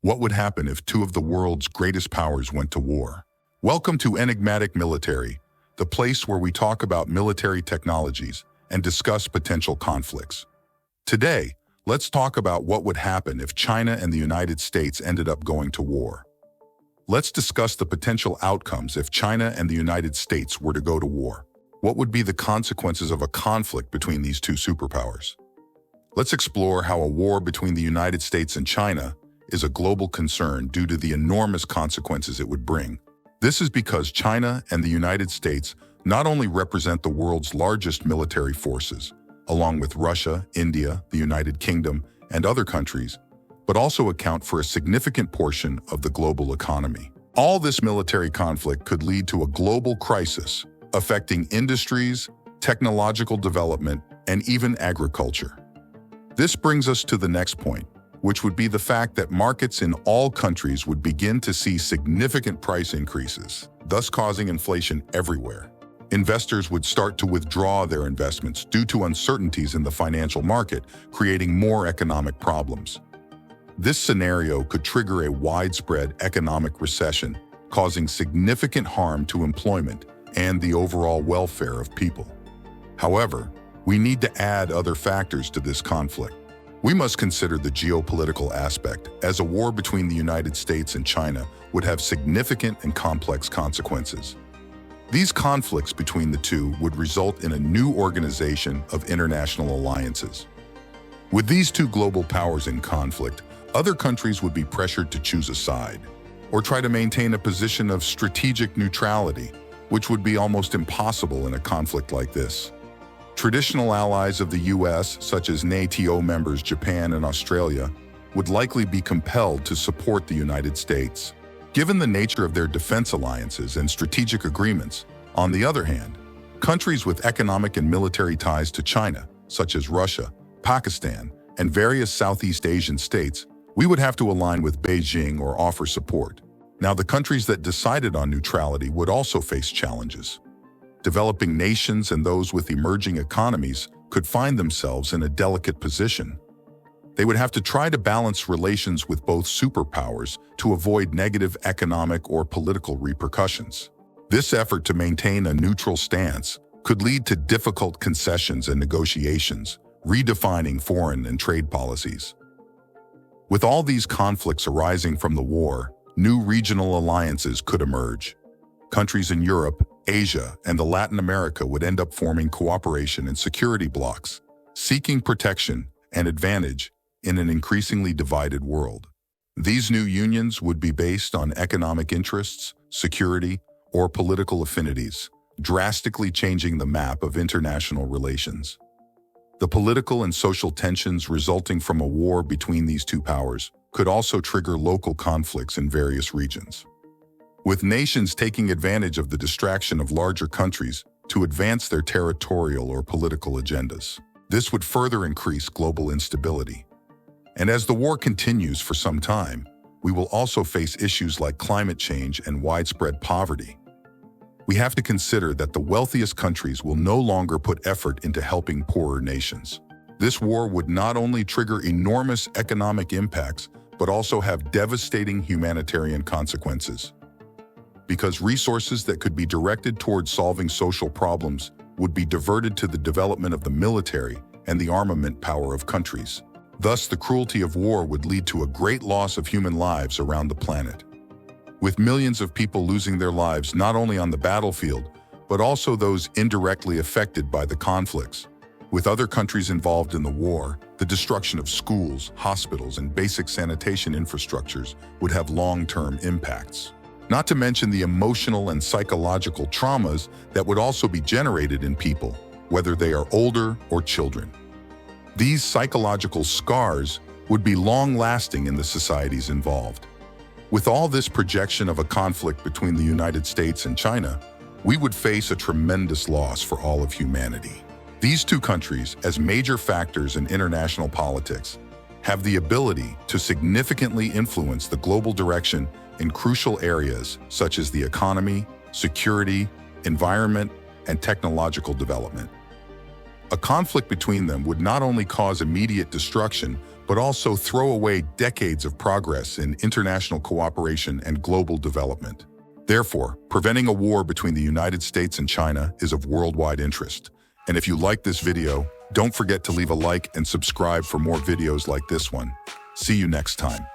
What would happen if two of the world's greatest powers went to war? Welcome to Enigmatic Military, the place where we talk about military technologies and discuss potential conflicts. Today, let's talk about what would happen if China and the United States ended up going to war. Let's discuss the potential outcomes if China and the United States were to go to war. What would be the consequences of a conflict between these two superpowers? Let's explore how a war between the United States and China is a global concern due to the enormous consequences it would bring. This is because China and the United States not only represent the world's largest military forces, along with Russia, India, the United Kingdom, and other countries, but also account for a significant portion of the global economy. All this military conflict could lead to a global crisis, affecting industries, technological development, and even agriculture. This brings us to the next point, which would be the fact that markets in all countries would begin to see significant price increases, thus causing inflation everywhere. Investors would start to withdraw their investments due to uncertainties in the financial market, creating more economic problems. This scenario could trigger a widespread economic recession, causing significant harm to employment and the overall welfare of people. However, we need to add other factors to this conflict. We must consider the geopolitical aspect, as a war between the United States and China would have significant and complex consequences. These conflicts between the two would result in a new organization of international alliances. With these two global powers in conflict, other countries would be pressured to choose a side, or try to maintain a position of strategic neutrality, which would be almost impossible in a conflict like this. Traditional allies of the US, such as NATO members Japan and Australia, would likely be compelled to support the United States. Given the nature of their defense alliances and strategic agreements, on the other hand, countries with economic and military ties to China, such as Russia, Pakistan, and various Southeast Asian states, we would have to align with Beijing or offer support. Now, the countries that decided on neutrality would also face challenges. Developing nations and those with emerging economies could find themselves in a delicate position. They would have to try to balance relations with both superpowers to avoid negative economic or political repercussions. This effort to maintain a neutral stance could lead to difficult concessions and negotiations, redefining foreign and trade policies. With all these conflicts arising from the war, new regional alliances could emerge. Countries in Europe, Asia, and Latin America would end up forming cooperation and security blocs, seeking protection and advantage in an increasingly divided world. These new unions would be based on economic interests, security, or political affinities, drastically changing the map of international relations. The political and social tensions resulting from a war between these two powers could also trigger local conflicts in various regions, with nations taking advantage of the distraction of larger countries to advance their territorial or political agendas. This would further increase global instability. And as the war continues for some time, we will also face issues like climate change and widespread poverty. We have to consider that the wealthiest countries will no longer put effort into helping poorer nations. This war would not only trigger enormous economic impacts, but also have devastating humanitarian consequences, because resources that could be directed towards solving social problems would be diverted to the development of the military and the armament power of countries. Thus, the cruelty of war would lead to a great loss of human lives around the planet, with millions of people losing their lives not only on the battlefield, but also those indirectly affected by the conflicts. With other countries involved in the war, the destruction of schools, hospitals, and basic sanitation infrastructures would have long-term impacts. Not to mention the emotional and psychological traumas that would also be generated in people, whether they are older or children. These psychological scars would be long-lasting in the societies involved. With all this projection of a conflict between the United States and China, we would face a tremendous loss for all of humanity. These two countries, as major factors in international politics, have the ability to significantly influence the global direction in crucial areas such as the economy, security, environment, and technological development. A conflict between them would not only cause immediate destruction, but also throw away decades of progress in international cooperation and global development. Therefore, preventing a war between the United States and China is of worldwide interest. And if you like this video, don't forget to leave a like and subscribe for more videos like this one. See you next time.